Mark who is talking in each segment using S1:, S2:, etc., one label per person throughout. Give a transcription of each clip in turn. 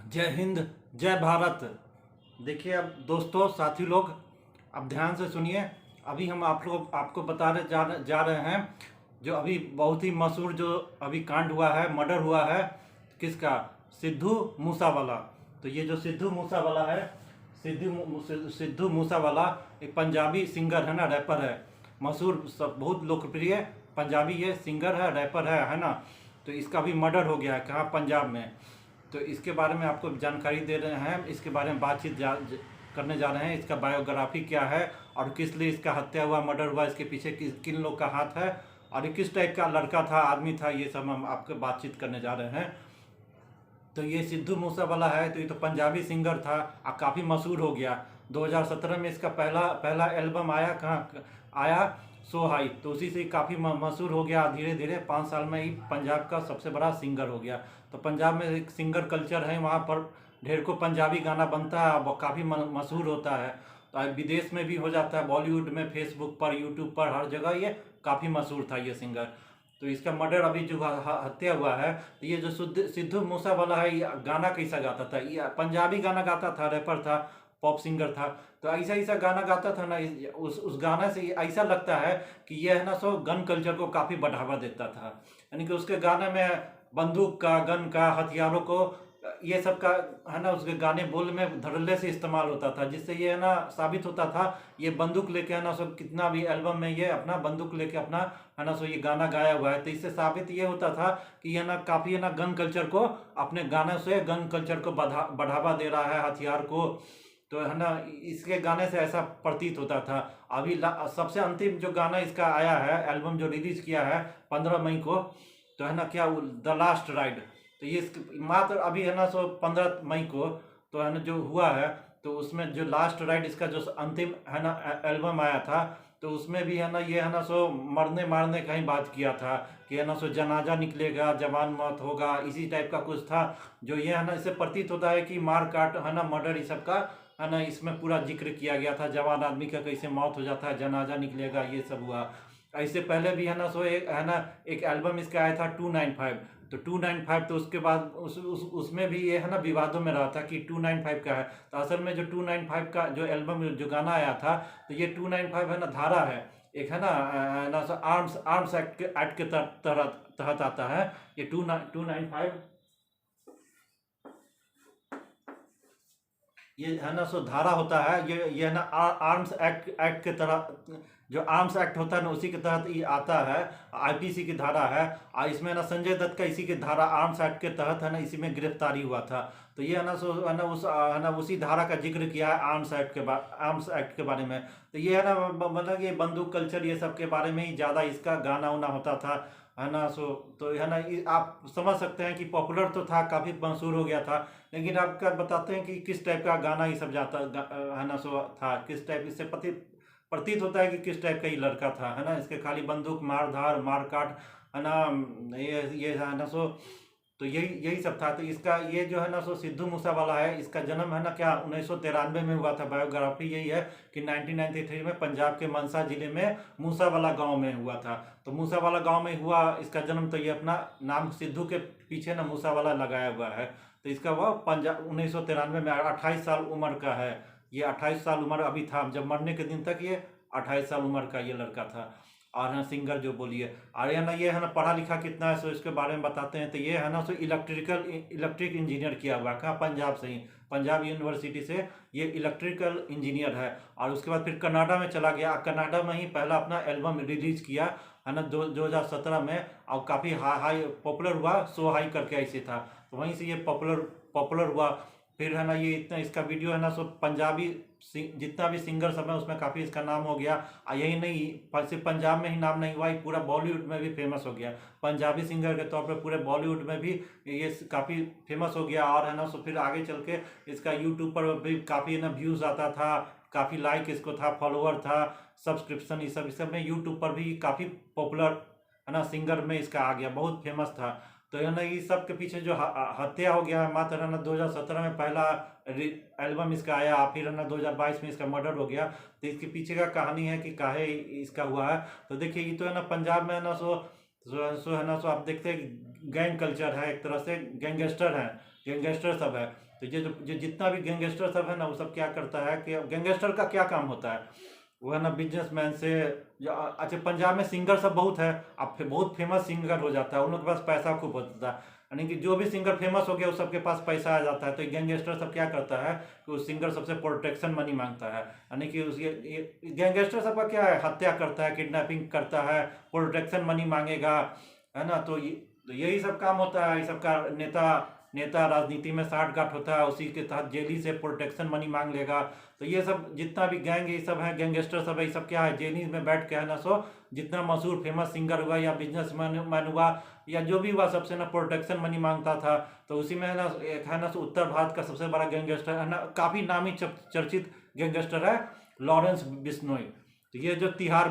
S1: जय हिंद, जय भारत। देखिए अब दोस्तों, साथी लोग, अब ध्यान से सुनिए। अभी हम आपको बता रहे जा रहे हैं जो अभी बहुत ही मशहूर जो अभी कांड हुआ है, मर्डर हुआ है। किसका? सिद्धू मूसावाला। तो ये जो सिद्धू मूसावाला है, सिद्धू मूसावाला एक पंजाबी सिंगर है ना, रैपर है, मशहूर, सब बहुत लोकप्रिय पंजाबी ये सिंगर है, रैपर है ना। तो इसका भी मर्डर हो गया है, कहाँ? पंजाब में। तो इसके बारे में आपको जानकारी दे रहे हैं, इसके बारे में बातचीत करने जा रहे हैं। इसका बायोग्राफी क्या है और किस लिए इसका हत्या हुआ, मर्डर हुआ, इसके पीछे किन लोग का हाथ है और ये किस टाइप का लड़का था, आदमी था, ये सब हम आपको बातचीत करने जा रहे हैं। तो ये सिद्धू मूसावाला है, तो ये तो पंजाबी सिंगर था और काफ़ी मशहूर हो गया। 2017 में इसका पहला पहला एल्बम आया, कहाँ आया? सो हाई। तो उसी से काफ़ी मशहूर हो गया। धीरे धीरे 5 साल में ही पंजाब का सबसे बड़ा सिंगर हो गया। तो पंजाब में एक सिंगर कल्चर है, वहाँ पर ढेर को पंजाबी गाना बनता है और काफ़ी मशहूर होता है। तो विदेश में भी हो जाता है, बॉलीवुड में, फेसबुक पर, यूट्यूब पर, हर जगह ये काफ़ी मशहूर था ये सिंगर। तो इसका मर्डर अभी जो हत्या हुआ है, तो ये जो सिद्धू मूसावाला है, ये गाना कैसा गाता था? ये पंजाबी गाना गाता था, रैपर था, पॉप सिंगर था। तो ऐसा ऐसा गाना गाता था ना, उस गाना से ऐसा लगता है कि ये है ना सो गन कल्चर को काफ़ी बढ़ावा देता था। यानी कि उसके गाने में बंदूक का, गन का, हथियारों को, ये सब का है ना, उसके गाने बोल में धड़ल्ले से इस्तेमाल होता था, जिससे ये है ना साबित होता था ये बंदूक लेके है ना सब, कितना भी एल्बम में ये अपना बंदूक लेके अपना है ना सो ये गाना गाया हुआ है। तो इससे साबित ये होता था कि ये ना काफ़ी है ना गन कल्चर को, अपने गाने से गन कल्चर को बढ़ावा दे रहा है, हथियार को। तो है ना, इसके गाने से ऐसा प्रतीत होता था। अभी सबसे अंतिम जो गाना इसका आया है, एल्बम जो रिलीज किया है 15 मई को, तो है ना क्या, द लास्ट राइड। तो ये मात्र अभी है ना सो 15 मई को, तो है ना जो हुआ है, तो उसमें जो लास्ट राइड इसका जो अंतिम है ना एल्बम आया था, तो उसमें भी है ना ये है ना सो मरने मारने का ही बात किया था कि है ना सो जनाजा निकलेगा, जवान मौत होगा, इसी टाइप का कुछ था। जो ये है ना, इससे प्रतीत होता है कि मार काट है ना, मर्डर, इस सब का है ना इसमें पूरा जिक्र किया गया था। जवान आदमी का कैसे मौत हो जाता है, जनाजा निकलेगा, ये सब हुआ। ऐसे पहले भी है ना सो एक है ना, एक एल्बम इसका आया था 295। तो 295, तो उसके बाद उसमें भी ये है ना विवादों में रहा था कि 295 का है। तो असल में जो 295 का जो एल्बम जो गाना आया था, तो ये 295 है ना धारा है, एक है ना आर्म्स एक्ट के तहत आता है ये 295। ये है ना सो धारा होता है, ये है ना आर्म्स एक्ट के तरह, जो आर्म्स एक्ट होता है ना उसी के तहत ये आता है। आईपीसी की धारा है, और इसमें ना संजय दत्त का इसी के धारा आर्म्स एक्ट के तहत है ना इसी में गिरफ्तारी हुआ था। तो ये है ना सो है ना है ना उसी धारा का जिक्र किया है आर्म्स एक्ट के बारे में। तो ये है ना मतलब ये बंदूक कल्चर, ये सब के बारे में ही ज़्यादा इसका गाना वाना होता था, है ना सो। तो है ना आप समझ सकते हैं कि पॉपुलर तो था, काफ़ी मशहूर हो गया था। लेकिन आपका बताते हैं कि किस टाइप का गाना ये सब है ना सो था, किस टाइप, इससे प्रतीत होता है कि किस टाइप का ये लड़का था, है ना। इसके खाली बंदूक, मार धार, मार काट, है ना, ये है ना सो। तो यही यही सब था। तो इसका ये जो है ना सो सिद्धू मूसावाला है, इसका जन्म है ना क्या 1993 में हुआ था। बायोग्राफी यही है कि 1993 में पंजाब के मनसा जिले में मूसावाला गांव में हुआ था। तो मूसावाला गांव में हुआ इसका जन्म। तो ये अपना नाम सिद्धू के पीछे ना मूसावाला लगाया हुआ है। तो इसका वह पंजाब 1993 में 28 साल उम्र का है। ये 28 साल उम्र अभी था, जब मरने के दिन तक ये 28 साल उम्र का ये लड़का था। और है सिंगर जो बोलिए, और है ना ये है ना पढ़ा लिखा कितना है सो इसके बारे में बताते हैं। तो ये है ना सो इलेक्ट्रिक इंजीनियर किया हुआ, कहाँ? पंजाब से ही, पंजाब यूनिवर्सिटी से ये इलेक्ट्रिकल इंजीनियर है। और उसके बाद फिर कनाडा में चला गया, कनाडा में ही पहला अपना एल्बम रिलीज किया, है ना, 2017 में। और काफ़ी हाई पॉपुलर हुआ, सो हाई करके ऐसे था। तो वहीं से ये पॉपुलर पॉपुलर हुआ। फिर है ना ये इतना इसका वीडियो है ना सो पंजाबी जितना भी सिंगर सब है उसमें काफ़ी इसका नाम हो गया। और यही नहीं, सिर्फ पंजाब में ही नाम नहीं हुआ, ये पूरा बॉलीवुड में भी फेमस हो गया। पंजाबी सिंगर के तौर पे पूरे बॉलीवुड में भी ये काफ़ी फेमस हो गया। और है ना सो फिर आगे चल के इसका यूट्यूब पर भी काफ़ी ना व्यूज़ आता था, काफ़ी लाइक इसको था, फॉलोअर था, सब्सक्रिप्शन, इस सब में यूट्यूब पर भी काफ़ी पॉपुलर है ना सिंगर में इसका आ गया, बहुत फेमस था। तो है ना इस सब के पीछे जो हत्या हो गया है, मात्र है ना 2017 में पहला एल्बम इसका आया, फिर है ना 2022 में इसका मर्डर हो गया। तो इसके पीछे का कहानी है कि काहे इसका हुआ है। तो देखिए ये तो है ना पंजाब में है ना सो है ना सो आप देखते हैं गैंग कल्चर है, एक तरह से गैंगस्टर है, गैंगस्टर सब है। तो ये जो जितना भी गैंगस्टर सब है ना, वो सब क्या करता है कि गैंगस्टर का क्या काम होता है, वो है ना बिजनेसमैन से अच्छा पंजाब में सिंगर सब बहुत है, अब बहुत फेमस सिंगर हो जाता है, उन लोग के पास पैसा खूब होता है, यानी कि जो भी सिंगर फेमस हो गया उस सबके पास पैसा आ जाता है। तो गैंगस्टर सब क्या करता है कि उस सिंगर सबसे प्रोटेक्शन मनी मांगता है, यानी कि उस ये गैंगस्टर सबका क्या है, हत्या करता है, किडनैपिंग करता है, प्रोटेक्शन मनी मांगेगा, है ना। तो यही सब काम होता है, ये सबका नेता नेता राजनीति में साठगांठ होता है, उसी के तहत जेली से प्रोटेक्शन मनी मांग लेगा। तो ये सब जितना भी गैंग ये सब है, गैंगस्टर सब है, ये सब क्या है, जेली में बैठ के है ना सो जितना मशहूर फेमस सिंगर हुआ या बिजनेसमैन हुआ या जो भी हुआ, सबसे ना प्रोटेक्शन मनी मांगता था। तो उसी में है ना एक है ना सो उत्तर भारत का सबसे बड़ा गैंगस्टर है ना, काफ़ी नामी चर्चित गैंगस्टर है लॉरेंस बिश्नोई। तो ये जो तिहाड़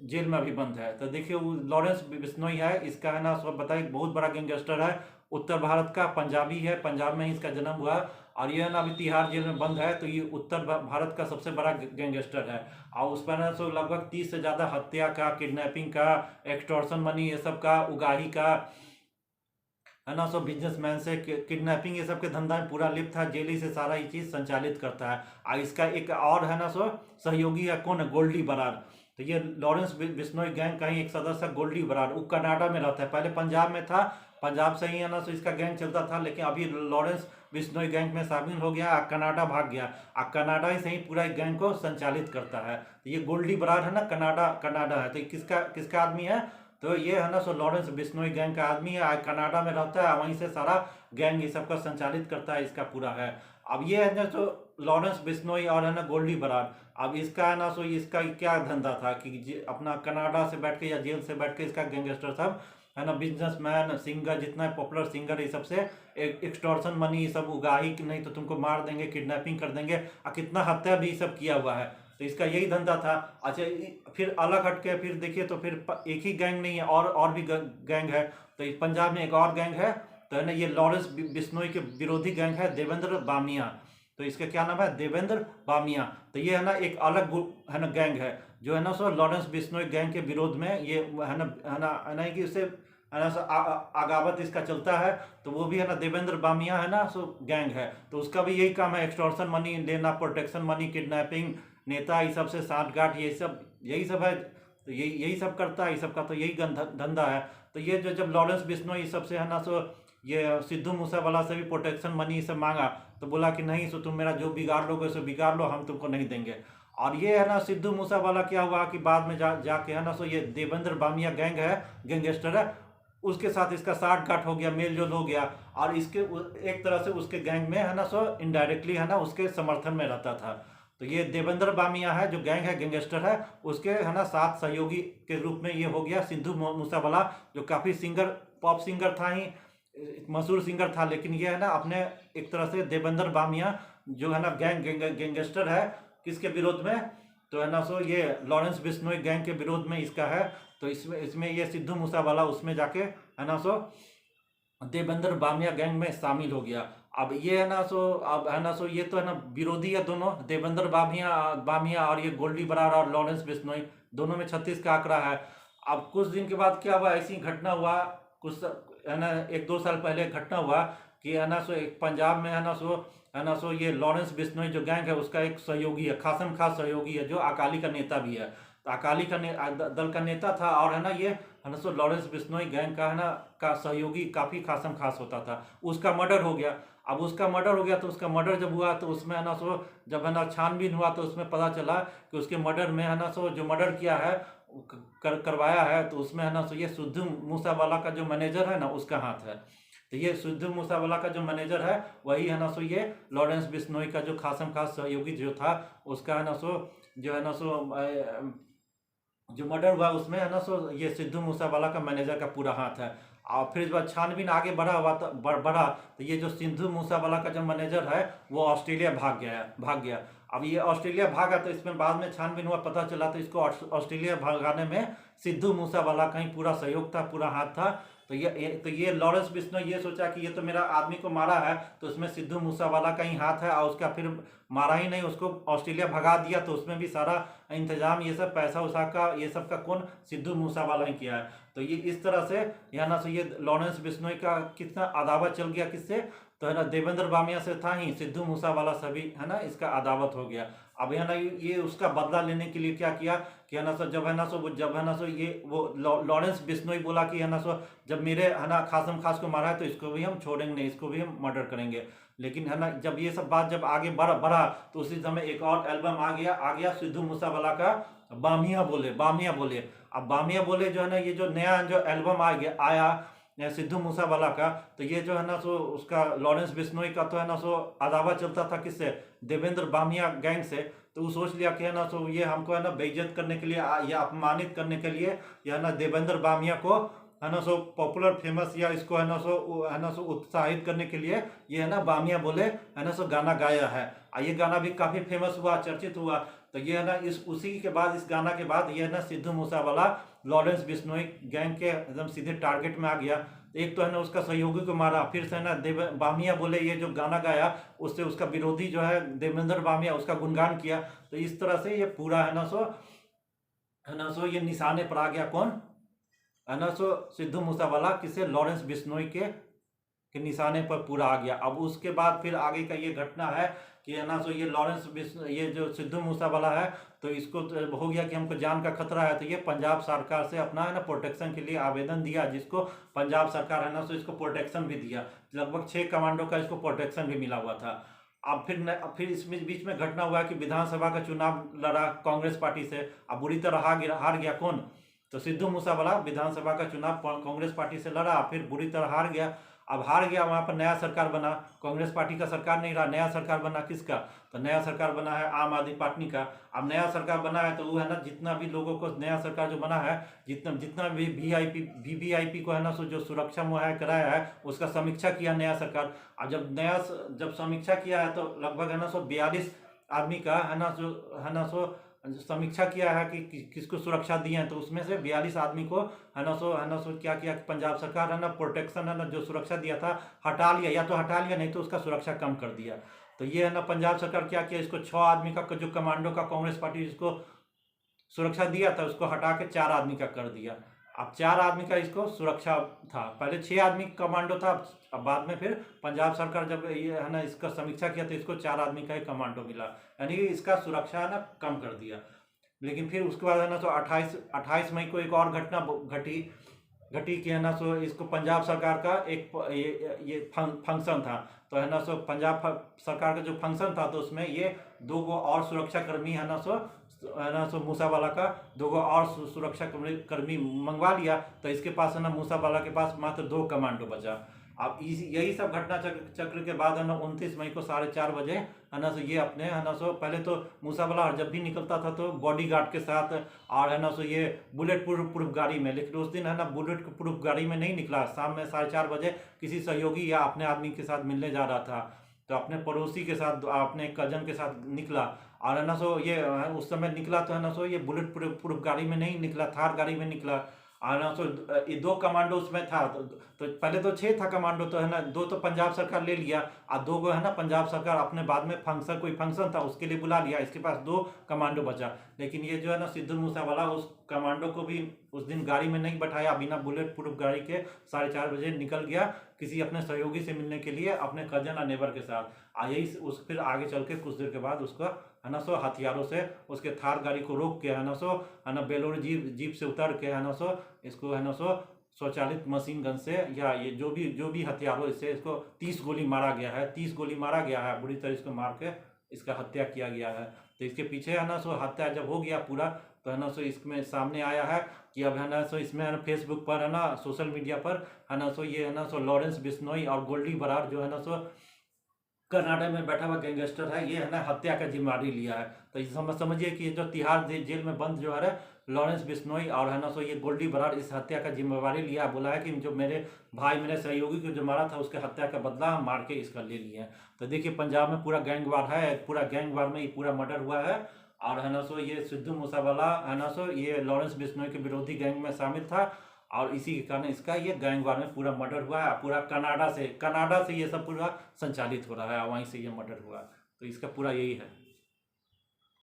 S1: जेल में अभी बंद है, तो देखिए वो लॉरेंस बिश्नोई है, इसका है ना सब बताइए बहुत बड़ा गैंगस्टर है, उत्तर भारत का, पंजाबी है, पंजाब में ही इसका जन्म हुआ, और ये ना अभी तिहाड़ जेल में बंद है। तो ये उत्तर भारत का सबसे बड़ा गैंगस्टर है, और उस पर ना सो लगभग 30 से ज़्यादा हत्या का, किडनैपिंग का, एक्सटॉर्शन मनी ये सब का, उगाही का, है ना सो बिजनेसमैन से किडनैपिंग ये सब के धंधा में पूरा लिप्त था, जेली से सारा ये चीज़ संचालित करता है। और इसका एक और है ना सो सहयोगी है, कौन है, गोल्डी बरार। तो ये लॉरेंस बिश्नोई गैंग का ही एक सदस्य है, गोल्डी बरार, वो कनाडा में रहता है, पहले पंजाब में था, पंजाब से ही है ना सो इसका गैंग चलता था, लेकिन अभी लॉरेंस बिश्नोई गैंग में शामिल हो गया, कनाडा भाग गया, कनाडा ही से ही पूरा गैंग को संचालित करता है। तो ये गोल्डी बरार है ना, कनाडा है, तो किसका किसका आदमी है, तो ये है ना सो लॉरेंस बिश्नोई गैंग का आदमी है, कनाडा में रहता है, वहीं से सारा गैंग ये सबका संचालित करता है, इसका पूरा है। अब ये है ना सो लॉरेंस बिश्नोई और है ना गोल्डी बरार, अब इसका है ना सो इसका क्या धंधा था कि अपना कनाडा से बैठ के या जेल से बैठ के इसका गैंगस्टर सब है ना, बिजनेसमैन, सिंगर, जितना पॉपुलर सिंगर ये सबसे एक्सटॉर्शन मनी सब उगाही कि नहीं तो तुमको मार देंगे, किडनैपिंग कर देंगे, और कितना हत्या भी सब किया हुआ है। तो इसका यही धंधा था। अच्छा फिर अलग हट के फिर देखिए तो फिर एक ही गैंग नहीं है, और भी गैंग है। तो पंजाब में एक और गैंग है, तो है ना ये लॉरेंस बिश्नोई के विरोधी गैंग है, देवेंद्र बामिया। तो इसका क्या नाम है, देवेंद्र बामिया। तो ये है ना एक अलग है ना गैंग है, जो है ना सो लॉरेंस बिश्नोई गैंग के विरोध में ये है ना कि उससे है ना सो आगावत इसका चलता है। तो वो भी है ना देवेंद्र बामिया है ना सो गैंग है, तो उसका भी यही काम है, एक्सटॉर्शन मनी लेना, प्रोटेक्शन मनी, किडनैपिंग, नेता ये सबसे साठगांठ, यही सब है। तो यही सब करता है, ये सब का तो यही धंधा है। तो ये जो जब लॉरेंस बिश्नोई सब से है ना सो ये सिद्धू मूसेवाला से भी प्रोटेक्शन मनी ये सब मांगा, तो बोला कि नहीं, सो तुम मेरा जो बिगाड़ लोगे सो बिगाड़ लो, हम तुमको नहीं देंगे। और ये है ना सिद्धू मूसेवाला क्या हुआ कि बाद में जाके है ना सो ये देवेंद्र बामिया गैंग है, गैंगस्टर है, उसके साथ इसका साठगांठ हो गया, मेल जोल हो गया, और इसके एक तरह से उसके गैंग में है ना सो इनडायरेक्टली है ना उसके समर्थन में रहता था। तो ये देवेंद्र बामिया है जो गैंग है, गैंगस्टर है, उसके है ना साथ सहयोगी के रूप में ये हो गया सिद्धू मूसेवाला, जो काफ़ी पॉप सिंगर था ही, मशहूर सिंगर था, लेकिन ये है ना अपने एक तरह से देवेंद्र बामिया जो है ना गैंगस्टर है, किसके विरोध में, तो है ना सो ये लॉरेंस बिश्नोई गैंग के विरोध में इसका है। तो इसमें ये सिद्धू मूसेवाला उसमें जाके है ना सो देवेंद्र बामिया गैंग में शामिल हो गया। अब ये है ना सो अब है ना सो ये तो है ना विरोधी है दोनों, देवेंद्र बामिया और ये गोल्डी बरार और लॉरेंस बिश्नोई, दोनों में 36 का आंकड़ा है। अब कुछ दिन के बाद क्या हुआ, ऐसी घटना हुआ, कुछ है ना 1-2 साल पहले घटना हुआ कि है ना सो एक पंजाब में है ना सो ये लॉरेंस बिश्नोई जो गैंग है उसका एक सहयोगी है, खासम खास सहयोगी है, जो अकाली का नेता भी है। तो अकाली का दल का नेता था, और है ना ये है ना सो लॉरेंस बिश्नोई गैंग का है ना का सहयोगी काफ़ी खासम खास होता था। उसका मर्डर हो गया। अब उसका मर्डर हो गया, तो उसका मर्डर जब हुआ तो उसमें है ना सो जब है ना छानबीन हुआ, तो उसमें पता चला कि उसके मर्डर में है ना सो जो मर्डर किया है करवाया है, तो उसमें है ना सो ये सिद्धू मूसेवाला का जो मैनेजर है ना उसका हाथ है। तो ये सिद्धू मूसेवाला का जो मैनेजर है वही है ना सो ये लॉरेंस बिश्नोई का जो खासम खास सहयोगी जो था, उसका है ना सो जो है ना सो जो मर्डर हुआ उसमें है ना सो ये सिद्धू मूसेवाला का मैनेजर का पूरा हाथ है। और फिर इस बार छानबीन आगे बढ़ा तो ये जो सिद्धू मूसेवाला का जो मैनेजर है वो ऑस्ट्रेलिया भाग गया। अब ये ऑस्ट्रेलिया भागा, तो इसमें बाद में छानबीन हुआ, पता चला तो इसको ऑस्ट्रेलिया भगाने में सिद्धू मूसेवाला का ही पूरा सहयोग था, पूरा हाथ था। तो ये लॉरेंस बिश्नोई ये सोचा कि ये तो मेरा आदमी को मारा है, तो उसमें सिद्धू मूसेवाला का ही हाथ है, और उसका फिर मारा ही नहीं, उसको ऑस्ट्रेलिया भगा दिया, तो उसमें भी सारा इंतजाम ये सब पैसा उसा का ये सब का कौन, सिद्धू मूसेवाला ही किया है। तो ये इस तरह से यहाँ ना, ये लॉरेंस बिश्नोई का कितना अदावत चल गया किससे, तो है ना देवेंद्र बामिया से था ही, सिद्धू मूसावाला सभी है ना इसका अदावत हो गया। अब है ना ये उसका बदला लेने के लिए क्या किया कि है ना सो जब है ना सो जब है ना सो ये वो लॉरेंस बिश्नोई बोला कि है ना सो जब मेरे है ना खासम खास को मारा है तो इसको भी हम छोड़ेंगे नहीं, इसको भी हम मर्डर करेंगे। लेकिन है ना जब ये सब बात जब आगे बढ़ा तो उसी समय एक और एल्बम आ गया सिद्धू मूसावाला का, बामिया बोले। अब बामिया बोले जो है ना, ये जो नया जो एल्बम आया सिद्धू मूसावाला का, तो ये जो है ना सो उसका लॉरेंस बिश्नोई का तो है ना सो अदावा चलता था किससे, देवेंद्र बामिया गैंग से। तो वो सोच लिया कि है ना सो ये हमको है ना बेइज्जत करने के लिए या अपमानित करने के लिए या ना देवेंद्र बामिया को है ना सो पॉपुलर फेमस या इसको है ना सो उत्साहित करने के लिए ये है ना बामिया बोले है ना सो गाना गाया है। ये गाना भी काफी फेमस हुआ, चर्चित हुआ। तो ये है ना उसी के बाद इस गाना के बाद ये है ना सिद्धू मूसावाला लॉरेंस बिश्नोई गैंग के एकदम सीधे टारगेट में आ गया। एक तो है ना उसका सहयोगी को मारा, फिर से है ना बामिया बोले ये जो गाना गाया उससे उसका विरोधी जो है देवेंद्र बामिया उसका गुणगान किया। तो इस तरह से ये पूरा है ना सो ये निशाने पर आ गया कौन, है ना सो सिद्धू मूसावाला किसे, लॉरेंस बिश्नोई के निशाने पर पूरा आ गया। अब उसके बाद फिर आगे का ये घटना है कि है ना सो ये लॉरेंस बिश्नोई ये जो सिद्धू मूसावाला है तो इसको तो हो गया कि हमको जान का खतरा है, तो ये पंजाब सरकार से अपना है ना प्रोटेक्शन के लिए आवेदन दिया, जिसको पंजाब सरकार है ना सो इसको प्रोटेक्शन भी दिया। लगभग 6 कमांडो का इसको प्रोटेक्शन भी मिला हुआ था। अब फिर इसमें बीच में घटना हुआ कि विधानसभा का चुनाव लड़ा कांग्रेस पार्टी से। अब बुरी तरह हार गया कौन, तो सिद्धू मूसावाला विधानसभा का चुनाव कांग्रेस पार्टी से लड़ा, फिर बुरी तरह हार गया। अब हार गया, वहां पर नया सरकार बना, कांग्रेस पार्टी का सरकार नहीं रहा, नया सरकार बना किसका, तो नया सरकार बना है आम आदमी पार्टी का। अब नया सरकार बना है तो वो है ना जितना भी लोगों को नया सरकार जो बना है, जितना भी वीवीआईपी को है ना सो जो सुरक्षा मुहैया कराया है उसका समीक्षा किया नया सरकार। अब जब समीक्षा किया है तो लगभग है ना सो 42 आदमी का है ना सो समीक्षा किया है कि किसको सुरक्षा दी है। तो उसमें से 42 आदमी को है ना सो क्या किया पंजाब सरकार है ना प्रोटेक्शन है ना जो सुरक्षा दिया था हटा लिया, या तो हटा लिया नहीं तो उसका सुरक्षा कम कर दिया। तो ये है ना पंजाब सरकार क्या किया, इसको 6 आदमी का जो कमांडो का कांग्रेस पार्टी जिसको सुरक्षा दिया था उसको हटा के 4 आदमी का कर दिया। अब 4 आदमी का इसको सुरक्षा था, पहले 6 आदमी कमांडो था, अब बाद में फिर पंजाब सरकार जब ये है ना इसका समीक्षा किया तो इसको 4 आदमी का ही कमांडो मिला, यानी कि इसका सुरक्षा है ना कम कर दिया। लेकिन फिर उसके बाद है ना तो 28 मई को एक और घटना घटी कि है ना सो इसको पंजाब सरकार का एक ये फंक्शन था। तो है ना सो पंजाब सरकार का जो फंक्शन था तो उसमें ये 2 और सुरक्षा कर्मी है ना सो मूसावाला का 2 और सुरक्षा कर्मी मंगवा लिया। तो इसके पास है ना मूसावाला के पास मात्र 2 कमांडो बचा। अब यही सब घटना चक्र के बाद है ना 29 मई को 4:30 बजे है ना सो ये अपने है ना सो पहले तो मूसावाला जब भी निकलता था तो बॉडीगार्ड के साथ और है ना सो ये बुलेट प्रूफ गाड़ी में, लेकिन उस दिन है ना बुलेट प्रूफ गाड़ी में नहीं निकला, शाम में 4:30 बजे किसी सहयोगी या अपने आदमी के साथ मिलने जा रहा था, तो अपने पड़ोसी के साथ अपने कजन के साथ निकला। और है ना सो ये उस समय निकला तो है ना सो ये बुलेट प्रूफ गाड़ी में नहीं निकला, थार गाड़ी में निकला। और ना सो ये 2 कमांडो उसमें था, तो पहले तो 6 था कमांडो, तो है ना 2 तो पंजाब सरकार ले लिया और 2 को है ना पंजाब सरकार अपने बाद में कोई फंक्शन था उसके लिए बुला लिया, इसके पास 2 कमांडो बचा। लेकिन ये जो है ना सिद्धू मूसावाला उस कमांडो को भी उस दिन गाड़ी में नहीं बैठाया, बिना बुलेट प्रूफ गाड़ी के 4:30 बजे निकल गया किसी अपने सहयोगी से मिलने के लिए अपने कजन और नेबर के साथ। यही फिर आगे चल के कुछ देर के बाद उसको है ना सो हथियारों से उसके थार गाड़ी को रोक के है ना सो है ना बेलोर जीप से उतर के है ना सो इसको है ना सो स्वचालित मशीन गन से या ये जो भी हथियारों इससे इसको 30 गोली मारा गया है, 30 गोली मारा गया है, बुरी तरह इसको मार के इसका हत्या किया गया है। तो इसके पीछे है ना सो हत्या जब हो गया पूरा तो है ना सो इसमें सामने आया है कि अब है ना सो इसमें है ना फेसबुक पर है ना सोशल मीडिया पर है ना सो ये है ना सो लॉरेंस बिश्नोई और गोल्डी बरार जो है ना सो कर्नाटक में बैठा हुआ गैंगस्टर है, ये है ना हत्या का जिम्मेदारी लिया है। तो समझिए कि जो तिहाड़ जेल में बंद जो है लॉरेंस बिश्नोई और है ना सो ये गोल्डी बरार इस हत्या का जिम्मेवारी लिया, बोला है कि जो मेरे सहयोगी को जो मारा था उसके हत्या का बदला हम मार के इसका ले लिए। तो देखिए पंजाब में पूरा गैंगवार है, पूरा गैंगवार में ये पूरा मर्डर हुआ है। और है ना सो ये सिद्धू मूसावाला है ना सो ये लॉरेंस बिश्नोई के विरोधी गैंग में शामिल था और इसी के कारण इसका ये गैंगवार में पूरा मर्डर हुआ है। पूरा कनाडा से ये सब पूरा संचालित हो रहा है, वहीं से ये मर्डर हुआ। तो इसका पूरा यही है।